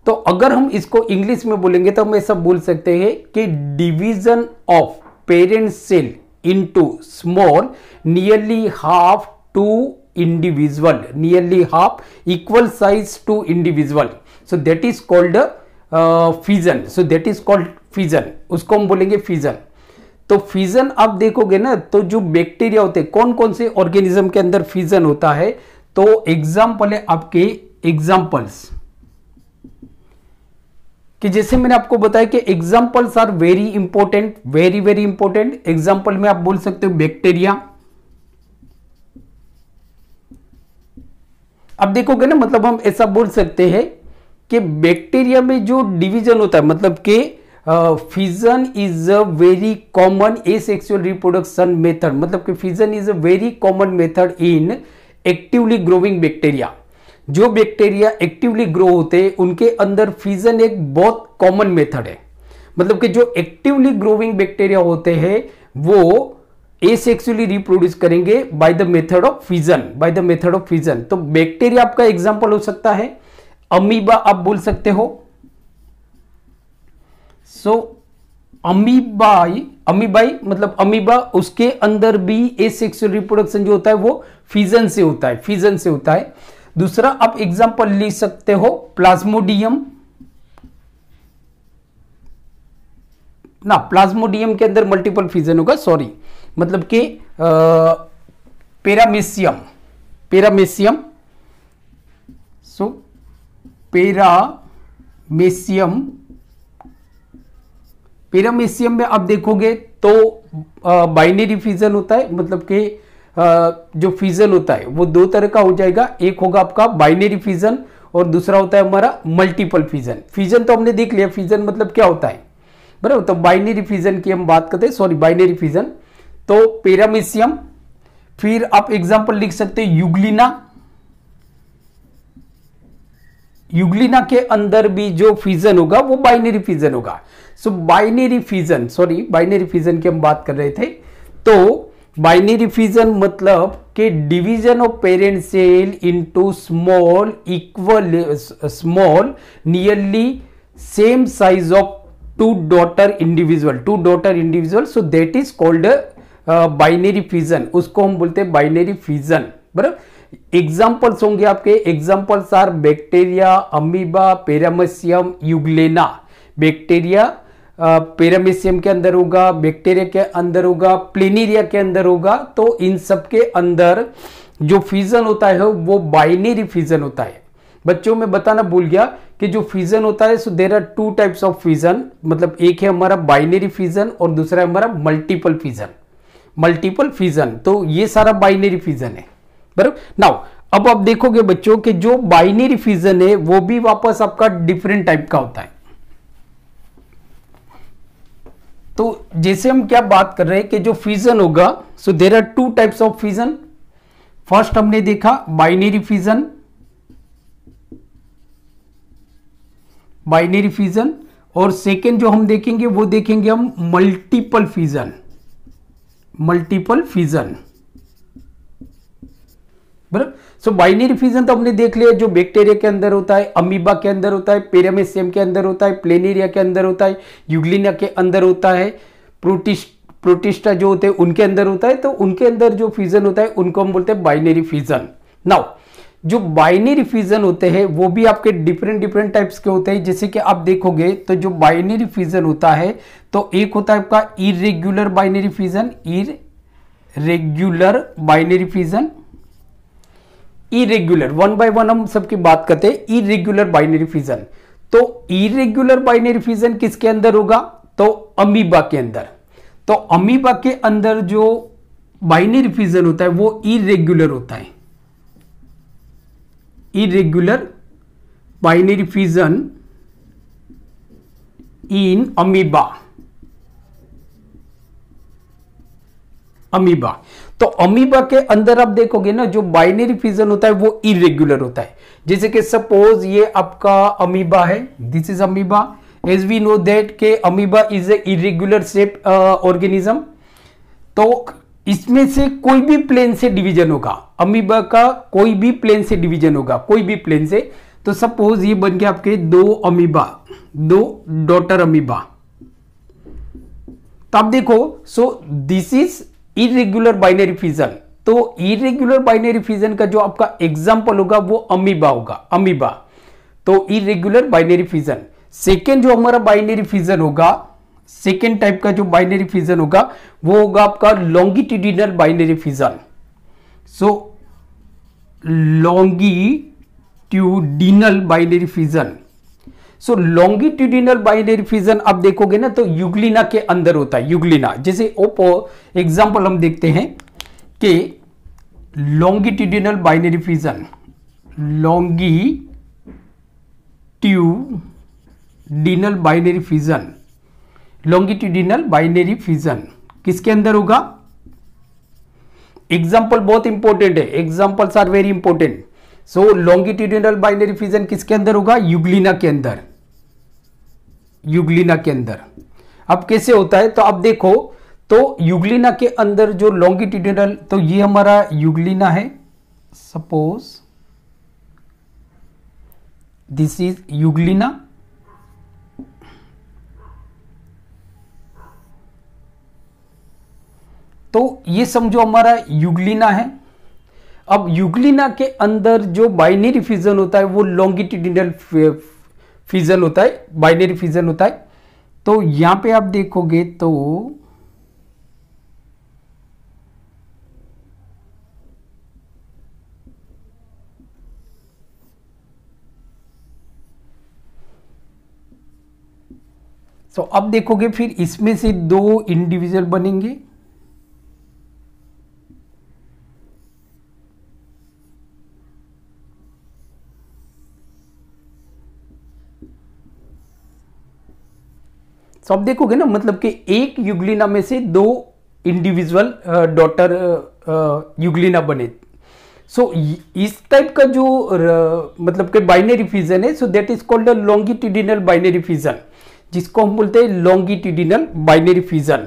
तो अगर हम इसको इंग्लिश में बोलेंगे तो हम ऐसा बोल सकते हैं कि division of parent cell into small nearly half to individual, nearly half equal size to individual. So that is called fission. So that is called fission. उसको हम बोलेंगे फिजन। तो फिजन आप देखोगे ना, तो जो बैक्टीरिया होते हैं, कौन कौन से ऑर्गेनिज्म के अंदर फिजन होता है, तो एग्जाम्पल है आपके एग्जाम्पल्स कि जैसे मैंने आपको बताया कि examples are very important, very very important. Example में आप बोल सकते हो बैक्टीरिया। अब देखोगे ना, मतलब हम ऐसा बोल सकते हैं कि बैक्टीरिया में जो डिवीजन होता है, मतलब कि fission is a very common asexual reproduction method. मतलब कि fission is a very common method in actively growing bacteria. जो बैक्टीरिया एक्टिवली ग्रो होते हैं उनके अंदर फिजन एक बहुत कॉमन मेथड है। मतलब कि जो एक्टिवली ग्रोइंग बैक्टीरिया होते हैं वो एसेक्सुअली रिप्रोड्यूस करेंगे by the method of fission, by the method of fission. तो बैक्टीरिया आपका एग्जांपल हो सकता है, अमीबा आप बोल सकते हो। सो अमीबाई, अमीबाई मतलब अमीबा, उसके अंदर भी एसेक्सुअल रिप्रोडक्शन जो होता है वो फिजन से होता है, फिजन से होता है। दूसरा आप एग्जांपल लिख सकते हो प्लाज्मोडियम ना, प्लाज्मोडियम के अंदर मल्टीपल फिजन होगा, सॉरी, मतलब कि पैरामेसियम, पैरामेसियम। सो पैरामेसियम पैरामीशियम में आप देखोगे तो बाइनरी फिजन होता है, मतलब कि जो फिजन होता है वो दो तरह का हो जाएगा। एक होगा आपका बाइनरी फिजन और दूसरा होता है हमारा मल्टीपल फिजन। फिजन तो हमने देख लिया, फिजन मतलब क्या होता है, बराबर। तो बाइनरी फिजन की हम बात करते हैं, सॉरी बाइनरी फिजन। तो पैरामीशियम, फिर आप एग्जांपल लिख सकते हैं यूग्लिना। यूग्लिना के अंदर भी जो फिजन होगा वो बाइनरी फिजन होगा। सो binary fission, sorry binary fission की हम बात कर रहे थे। तो बाइनरी फिजन मतलब कि division of parent cell into small equal small nearly same size of two daughter individual, so that is called binary fission. उसको हम बोलते हैं बाइनरी फिजन, बराबर। एग्जाम्पल्स होंगे आपके, examples are bacteria, amoeba, paramecium, euglena. Bacteria paramecium के अंदर होगा, बैक्टीरिया के अंदर होगा, प्लेनेरिया के अंदर होगा। तो इन सब के अंदर जो फिजन होता है वो बाइनरी फिजन होता है। बच्चों में बताना भूल गया कि जो फिजन होता है, so there are two types of fission, मतलब एक है हमारा बाइनरी फिजन और दूसरा है हमारा मल्टीपल फिजन। मल्टीपल फिजन, तो ये सारा बाइनरी फिजन है, बराबर। नाउ अब आप देखोगे बच्चों कि जो बाइनरी फिजन है वो भी वापस आपका डिफरेंट टाइप का होता है। तो जैसे हम क्या बात कर रहे हैं कि जो फिजन होगा, so there are two types of fission. First हमने देखा बाइनरी फिजन, बाइनरी फिजन, और सेकेंड जो हम देखेंगे वो देखेंगे हम मल्टीपल फिजन। मल्टीपल फिजन, बराबर। सो बाइनरी फिजन तो हमने देख लिया, जो बैक्टीरिया के अंदर होता है, अमीबा के अंदर होता है, पैरामीशियम के अंदर होता है, प्लेनेरिया के अंदर होता है, यूग्लिना के अंदर होता है, प्रोटिस्टा जो होते हैं उनके अंदर होता है। तो उनके अंदर जो फिजन होता है उनको हम बोलते हैं बाइनरी फिजन। नाउ जो बाइनरी फिजन होते हैं वो भी आपके डिफरेंट टाइप्स के होते हैं। जैसे कि आप देखोगे तो जो बाइनरी फिजन होता है, तो एक होता है आपका irregular binary fission, irregular binary fission. Irregular, one by one हम सबकी बात करते हैं। इरेग्युलर बाइनरी फिजन, तो इरेग्युलर बाइनरी फिजन किसके अंदर होगा, तो अमीबा के अंदर। तो अमीबा के अंदर जो बाइनरी फिजन होता है वो इरेग्युलर होता है। इरेग्युलर बाइनरी फिजन इन अमीबा। अमीबा, तो अमीबा के अंदर आप देखोगे ना, जो बाइनरी फिजन होता है वो इरेग्युलर होता है। जैसे कि सपोज ये आपका अमीबा है, this is amoeba. As we know that के amoeba is a irregular shape organism. तो इसमें से कोई भी प्लेन से डिवीजन होगा, अमीबा का कोई भी प्लेन से डिवीजन होगा, कोई भी प्लेन से। तो सपोज ये बन गया आपके दो अमीबा, दो डॉटर अमीबा। तो आप देखो, सो this is irregular binary fission. तो इरेग्युलर बाइनरी फिजन का जो आपका एग्जांपल होगा वो अमीबा होगा, अमीबा। तो इरेग्युलर बाइनरी फिजन। सेकेंड जो हमारा बाइनरी फिजन होगा, सेकेंड टाइप का जो बाइनरी फिजन होगा वो होगा आपका लॉन्गिट्यूडिनल बाइनरी फिजन। सो लॉन्गिट्यूडिनल बाइनरी फिजन। सो लॉन्गिट्यूडिनल बाइनरी फिजन आप देखोगे ना, तो यूग्लिना के अंदर होता है। यूग्लिना, जैसे ओपो एग्जांपल हम देखते हैं कि longitudinal binary fission, longitudinal binary fission, longitudinal binary fission किसके अंदर होगा। एग्जांपल बहुत इंपॉर्टेंट है, examples are very important. So longitudinal binary fission किसके अंदर होगा, यूग्लिना के अंदर। यूग्लिना के अंदर अब कैसे होता है, तो आप देखो, तो यूग्लिना के अंदर जो लॉन्गिट्यूडिनल, तो ये हमारा यूग्लिना है, सपोज दिस इज यूग्लिना। तो ये समझो हमारा यूग्लिना है। अब यूग्लिना के अंदर जो बाइनरी फिजन होता है वो लॉन्गिट्यूडिनल फिजन होता है, बाइनरी फिजन होता है। तो यहां पे आप देखोगे तो तो अब देखोगे फिर इसमें से दो इंडिविजुअल बनेंगे, तो अब देखोगे ना, मतलब कि एक युग्लिना में से दो इंडिविजुअल डॉटर युग्लिना बने। सो इस टाइप का जो मतलब कि बाइनरी फिजन है, so that is called longitudinal binary fission, जिसको हम बोलते हैं लॉन्गिट्यूडिनल बाइनरी फिजन।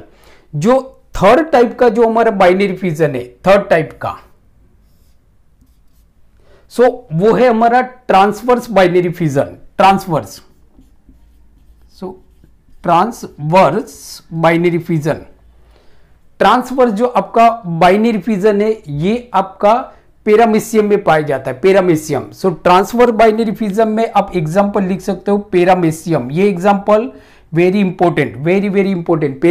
जो थर्ड टाइप का जो हमारा बाइनरी फिजन है, थर्ड टाइप का, सो वो है हमारा ट्रांसवर्स बाइनरी फिजन, ट्रांसवर्स। सो ट्रांसवर्स बाइनरी फिजन, ट्रांसवर्स जो आपका बाइनरी फिजन है, ये आपका पेरामेसियम में पाया जाता है, paramecium. So transverse binary fission में आप एग्जांपल लिख सकते हो पेरामेसियम। ये example very important, very very important,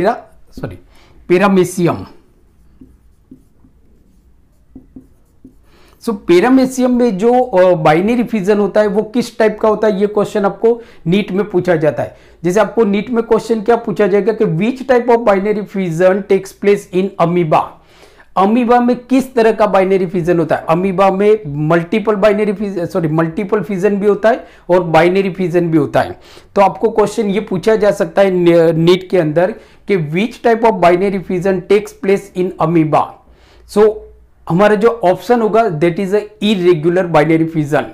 paramecium. So paramecium में जो बाइनरी फिजन होता है वो किस टाइप का होता है, ये क्वेश्चन आपको नीट में पूछा जाता है। जैसे आपको नीट में क्वेश्चन क्या पूछा जाएगा कि which type of binary fission takes place in amoeba. Amoeba में किस तरह का बाइनरी फिजन होता है। अमीबा में मल्टीपल फिजन भी होता है और बाइनरी फिजन भी होता है। तो आपको क्वेश्चन ये पूछा जा सकता है नीट के अंदर कि which type of binary fission takes place in amoeba. So हमारा जो ऑप्शन होगा that is a irregular binary fission.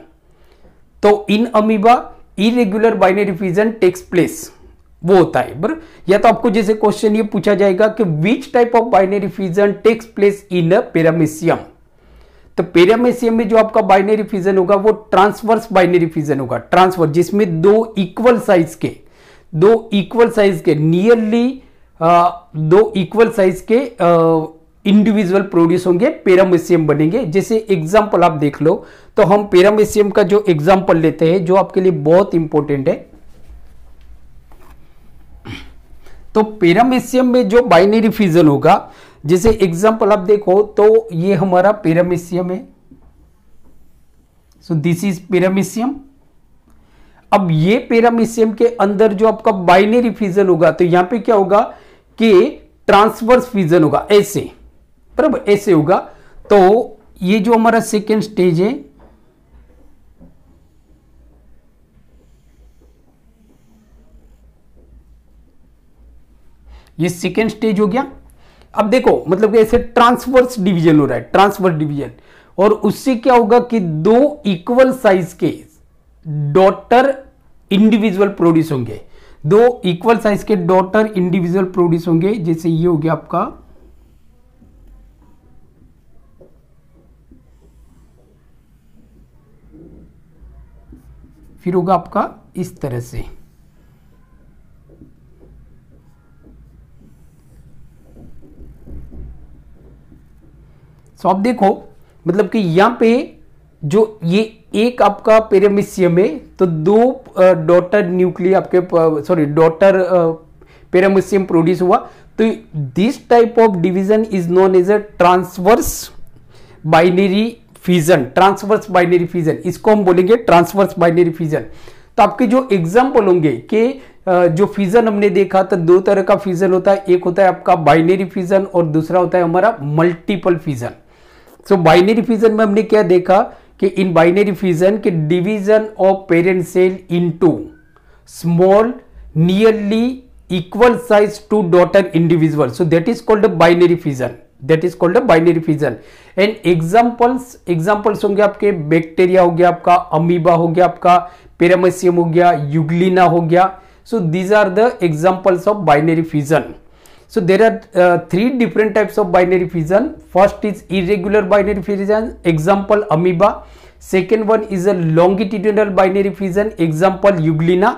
तो in amoeba irregular binary fission takes place, वो होता है बराबर। या तो आपको जैसे क्वेश्चन ये पूछा जाएगा कि which type of binary fission takes place in a paramecium. तो पेरामेसियम में जो आपका बाइनरी फिजन होगा वो ट्रांसवर्स बाइनरी फिजन होगा, ट्रांसवर्स, जिसमें दो इक्वल साइज के नियरली दो इक्वल साइज के इंडिविजुअल प्रोड्यूस होंगे, पेरामेसियम बनेंगे। जैसे एग्जांपल आप देख लो, तो हम पेरामेसियम का जो एग्जांपल लेते हैं जो आपके लिए बहुत इंपॉर्टेंट है। तो पेरामेसियम में जो बाइनरी फिजन होगा, जैसे एग्जांपल आप देखो तो ये हमारा पेरामेसियम है। So this is paramecium. अब ये पेरामेसियम के अंदर जो आपका बाइनरी फिजन होगा, तो यहां पे क्या होगा कि ट्रांसवर्स फिजन होगा, ऐसे बराबर, ऐसे होगा। तो ये जो हमारा सेकेंड स्टेज है, ये सेकेंड स्टेज हो गया। अब देखो मतलब कि ऐसे ट्रांसवर्स डिवीजन हो रहा है, ट्रांसवर्स डिवीजन, और उससे क्या होगा कि दो इक्वल साइज के डॉटर इंडिविजुअल प्रोड्यूस होंगे, दो इक्वल साइज के डॉटर इंडिविजुअल प्रोड्यूस होंगे। जैसे ये हो गया आपका, फिर होगा आपका इस तरह से। सो आप देखो मतलब कि यहां पे जो ये एक आपका पेरामेसियम है, तो दो डॉटर न्यूक्लियर आपके डॉटर पेरामेसियम प्रोड्यूस हुआ। तो this type of division is known as a transverse binary fission, transverse binary fission, इसको हम बोलेंगे ट्रांसवर्स बाइनरी फिजन। तो आपके जो एग्जाम्पल होंगे कि जो फिजन हमने देखा, तो दो तरह का फिजन होता है, एक होता है आपका बाइनरी फिजन और दूसरा होता है हमारा multiple fission. So binary fission में हमने क्या देखा कि इन बाइनरी फिजन के division of parent cell into small nearly equal size two daughter individual, so that is called binary fission, that is called binary fission. And examples होंगे आपके bacteria हो गया, आपका अमीबा हो गया, आपका पेरामेसियम हो गया, युग्लिना हो गया। So these are the examples of binary fission. So there are three different types of binary fission. First is irregular binary fission, example amoeba. Second one is a longitudinal binary fission, example euglena.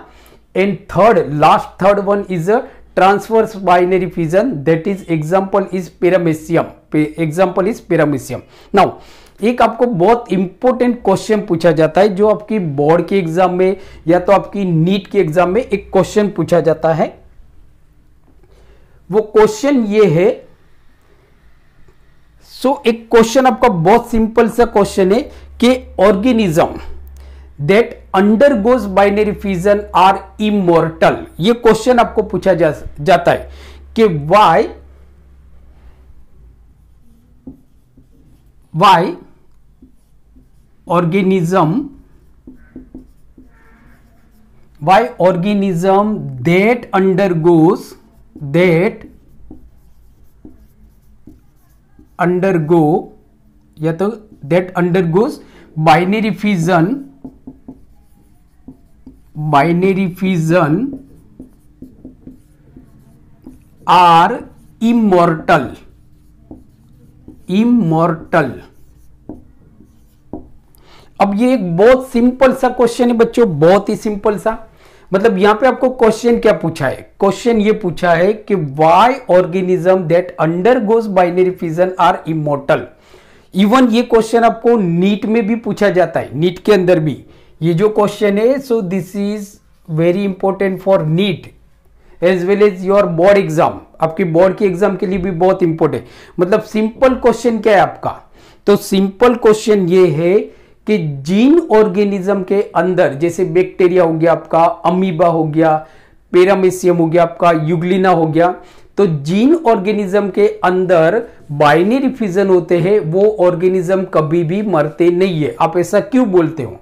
And third one is a transverse binary fission, that is example is paramecium. Example is paramecium. Now एक आपको बहुत important question पूछा जाता है जो आपकी board के exam में या तो आपकी नीट के एग्जाम में एक क्वेश्चन पूछा जाता है। वो क्वेश्चन ये है, एक क्वेश्चन आपका बहुत सिंपल सा क्वेश्चन है कि organism that undergoes binary fission are immortal। ये क्वेश्चन आपको पूछा जाता है कि why organism that undergoes binary fission are immortal। अब ये एक बहुत सिंपल सा क्वेश्चन है बच्चों, बहुत ही सिंपल सा। मतलब यहां पे आपको क्वेश्चन क्या पूछा है, क्वेश्चन ये पूछा है कि why organism that undergoes binary fission are immortal. Even ये क्वेश्चन आपको नीट में भी पूछा जाता है, नीट के अंदर भी ये जो क्वेश्चन है। So this is very important for NEET as well as your board exam. आपके बोर्ड के एग्जाम के लिए भी बहुत इंपॉर्टेंट। मतलब सिंपल क्वेश्चन क्या है आपका, तो सिंपल क्वेश्चन ये है कि जीन ऑर्गेनिज्म के अंदर, जैसे बैक्टीरिया हो गया आपका, अमीबा हो गया, पैरामीशियम हो गया आपका, यूग्लिना हो गया, तो जीन ऑर्गेनिज्म के अंदर बाइनरी फिजन होते हैं, वो ऑर्गेनिज्म कभी भी मरते नहीं है। आप ऐसा क्यों बोलते हो?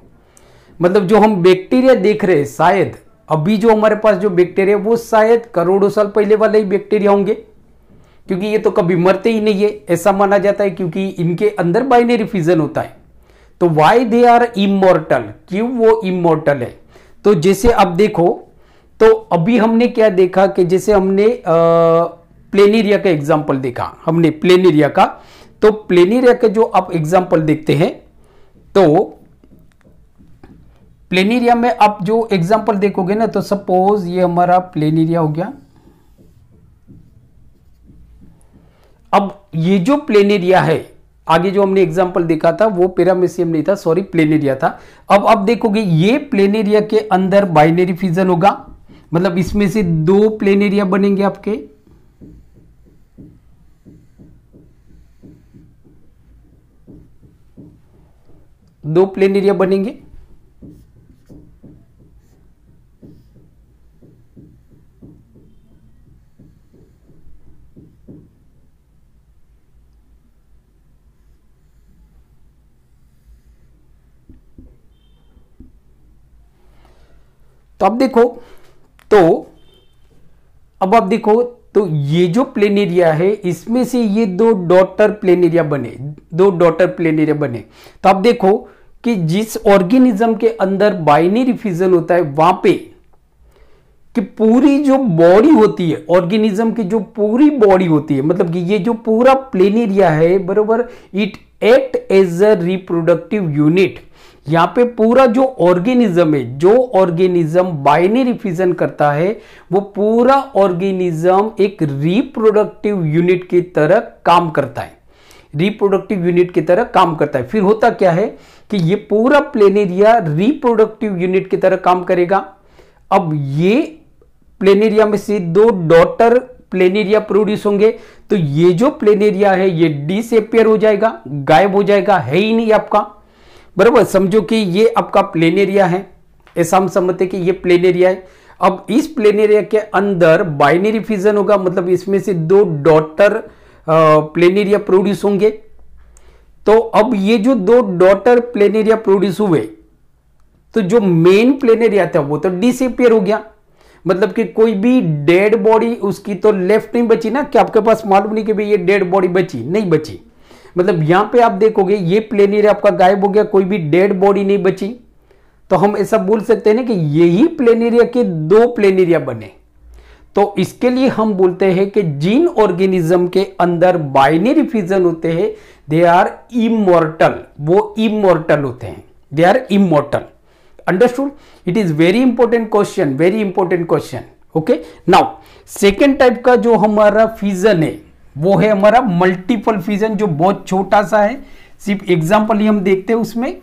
मतलब जो हम बैक्टीरिया देख रहे हैं, शायद अभी जो हमारे पास जो बैक्टीरिया, वो शायद करोड़ों साल पहले वाले ही बैक्टीरिया होंगे, क्योंकि ये तो कभी मरते ही नहीं है, ऐसा माना जाता है, क्योंकि इनके अंदर बाइनरी फिजन होता है। तो वाई दे आर इमॉर्टल, क्यों वो इमॉर्टल है? तो जैसे अब देखो, तो अभी हमने क्या देखा कि जैसे हमने प्लेनेरिया का एग्जांपल देखा, हमने प्लेनेरिया का। तो प्लेनेरिया का जो आप एग्जांपल देखते हैं, तो प्लेनेरिया में आप जो एग्जांपल देखोगे ना, तो सपोज ये हमारा प्लेनेरिया हो गया। अब ये जो प्लेनेरिया है, आगे जो हमने एग्जांपल देखा था वो पैरामीशियम नहीं था, सॉरी प्लेनेरिया था। अब आप देखोगे ये प्लेनेरिया के अंदर बाइनरी फिजन होगा, मतलब इसमें से दो प्लेनेरिया बनेंगे आपके। दो प्लेनेरिया बनेंगे। तो अब देखो, तो अब आप देखो, तो ये जो प्लेनेरिया है, इसमें से ये दो डॉटर प्लेनेरिया बने, दो डॉटर प्लेनेरिया बने। तो आप देखो कि जिस ऑर्गेनिज्म के अंदर बाइनरी फिजन होता है, वहां पे कि पूरी जो बॉडी होती है, ऑर्गेनिज्म की जो पूरी बॉडी होती है, मतलब कि ये जो पूरा प्लेनेरिया है, बरोबर, it act as a reproductive unit. यहां पे पूरा जो ऑर्गेनिज्म है, जो ऑर्गेनिज्म बाइनरी फिजन करता है, वो पूरा ऑर्गेनिज्म एक रिप्रोडक्टिव यूनिट की तरह काम करता है, रिप्रोडक्टिव यूनिट की तरह काम करता है। फिर होता क्या है कि ये पूरा प्लेनेरिया रिप्रोडक्टिव यूनिट की तरह काम करेगा। अब ये प्लेनेरिया में से दो डॉटर प्लेनेरिया प्रोड्यूस होंगे, तो ये जो प्लेनेरिया है ये डिसअपियर हो जाएगा, गायब हो जाएगा, है ही नहीं आपका, बराबर। समझो कि ये आपका प्लेनेरिया है, ऐसा हम समझते कि ये प्लेनेरिया है। अब इस प्लेनेरिया के अंदर बाइनरी फिजन होगा, मतलब इसमें से दो डॉटर प्लेनेरिया प्रोड्यूस होंगे। तो अब ये जो दो डॉटर प्लेनेरिया प्रोड्यूस हुए, तो जो मेन प्लेनेरिया था वो तो डिसअपियर हो गया, मतलब कि कोई भी डेड बॉडी उसकी तो लेफ्ट नहीं बची ना, कि आपके पास मालूम नहीं कि भाई ये डेड बॉडी बची, नहीं बची। मतलब यहां पे आप देखोगे ये प्लेनेरिया आपका गायब हो गया, कोई भी डेड बॉडी नहीं बची। तो हम ऐसा बोल सकते हैं ना कि यही प्लेनेरिया के दो प्लेनेरिया बने। तो इसके लिए हम बोलते हैं कि जिन ऑर्गेनिज्म के अंदर बाइनरी फिजन होते हैं, दे आर इमॉर्टल, वो इमॉर्टल होते हैं, they are immortal. Understood? It is very important question, very important question. Okay, now second type का जो हमारा फिजन है वो है हमारा मल्टीपल फिजन, जो बहुत छोटा सा है, सिर्फ एग्जांपल ही हम देखते हैं उसमें।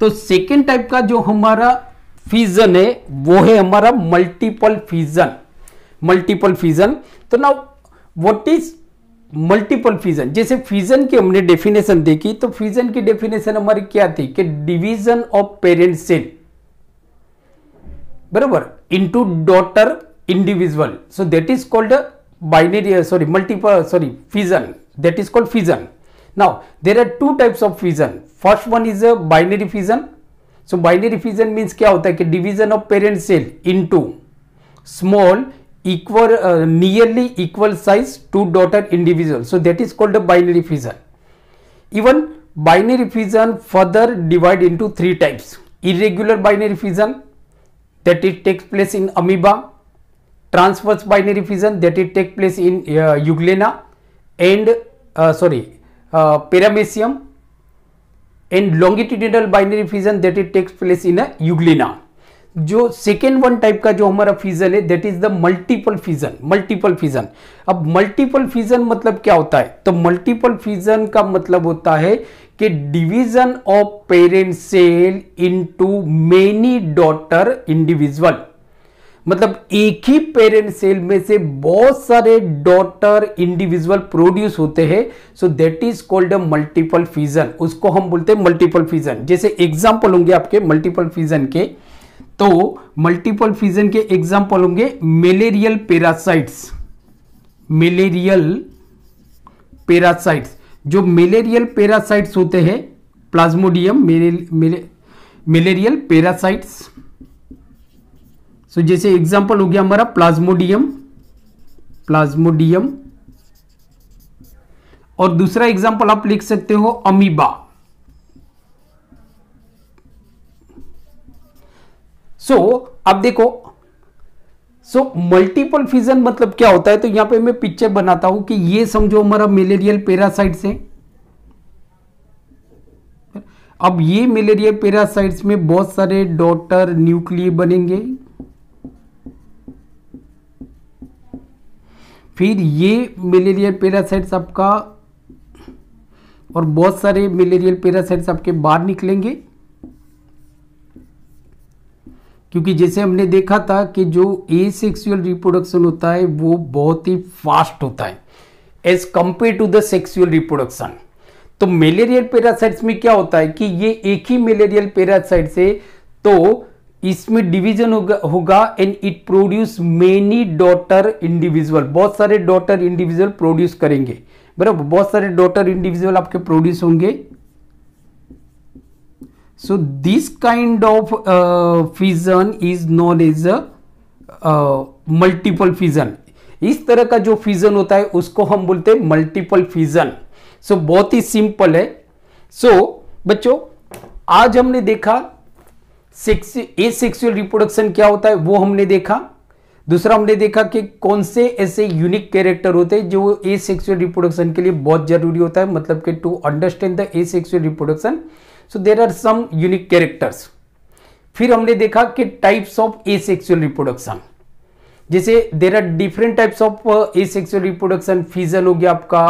तो सेकेंड टाइप का जो हमारा फिजन है वो है हमारा मल्टीपल फिजन, मल्टीपल फिजन। तो now what is multiple fission, जैसे फिजन की हमने डेफिनेशन देखी तो फिजन की डेफिनेशन हमारी क्या थी कि डिवीजन ऑफ पेरेंट सेल बराबर into daughter individual, so that is called binary multiple fission, that is called fission. Now there are two types of fission. First one is a binary fission. So binary fission means क्या होता है कि division of parent cell into small equal nearly equal size two daughter individual, so that is called a binary fission. Even binary fission further divide into three types: irregular binary fission, that it takes place in amoeba; transverse binary fission, that it takes place in euglena and paramecium, and longitudinal binary fission that it takes place in a euglena. जो second one type का जो हमारा fission है that is the multiple fission. Multiple fission, अब multiple fission मतलब क्या होता है? तो मल्टीपल फिजन का मतलब होता है कि division of parent cell into many daughter individual, मतलब एक ही पेरेंट सेल में से बहुत सारे डॉटर इंडिविजुअल प्रोड्यूस होते हैं, सो that is called a multiple fission. उसको हम बोलते हैं मल्टीपल फिजन. जैसे एग्जांपल होंगे आपके मल्टीपल फिजन के, तो मल्टीपल फिजन के एग्जांपल होंगे मेलेरियल पैरासाइट्स. मेलेरियल पैरासाइट्स, जो मेलेरियल पैरासाइट्स होते हैं प्लाज्मोडियम मेलेरियल पैरासाइट्स. सो जैसे एग्जांपल हो गया हमारा प्लाज्मोडियम, और दूसरा एग्जांपल आप लिख सकते हो अमीबा. सो अब देखो, मल्टीपल फिजन मतलब क्या होता है? तो यहां पे मैं पिक्चर बनाता हूं कि ये समझो हमारा मेलेरियल पैरासाइट्स है. अब ये मेलेरियल पैरासाइट्स में बहुत सारे डॉटर न्यूक्लिय बनेंगे, फिर ये मेलेरियल पैरासाइट्स आपका और बहुत सारे मेलेरियल पैरासाइट्स आपके बाहर निकलेंगे, क्योंकि जैसे हमने देखा था कि जो एसेक्सुअल रिप्रोडक्शन होता है वो बहुत ही फास्ट होता है as compare to the sexual reproduction. तो मेलेरियल पैरासाइट्स में क्या होता है कि ये एक ही मेलेरियल पैरासाइट से तो इसमें डिवीजन होगा and it produce many daughter individual, बहुत सारे डॉटर इंडिविजुअल प्रोड्यूस करेंगे बराबर, बहुत सारे डॉटर इंडिविजुअल आपके प्रोड्यूस होंगे. So this kind of fission is known as multiple fission. इस तरह का जो फिजन होता है उसको हम बोलते हैं मल्टीपल फिजन. सो बहुत ही सिंपल है. सो बच्चों आज हमने देखा एसेक्सुअल रिप्रोडक्शन क्या होता है वो हमने देखा. दूसरा हमने देखा कि कौन से ऐसे यूनिक कैरेक्टर होते हैं जो एसेक्सुअल रिप्रोडक्शन के लिए बहुत जरूरी होता है, मतलब कि to understand the asexual reproduction so there are some unique characters. फिर हमने देखा कि टाइप्स ऑफ एसेक्सुअल रिप्रोडक्शन, जैसे there are different types of asexual reproduction. Fission हो गया आपका,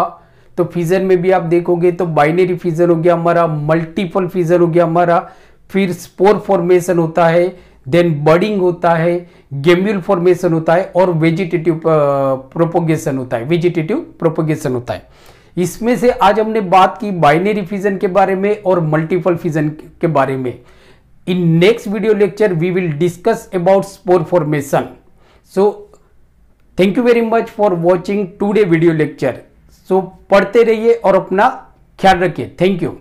तो फिजन में भी आप देखोगे तो बाइनरी फिजन हो गया हमारा, मल्टीपल फिजन हो गया हमारा, फिर स्पोर फॉर्मेशन होता है, देन बर्डिंग होता है, गेम्यूल फॉर्मेशन होता है और वेजिटेटिव प्रोपोगेशन होता है. वेजिटेटिव प्रोपोगेशन होता है. इसमें से आज हमने बात की बाइनरी फिजन के बारे में और मल्टीपल फिजन के बारे में. In next video lecture we will discuss about spore formation. So thank you very much for watching today video lecture. So पढ़ते रहिए और अपना ख्याल रखिए. Thank you.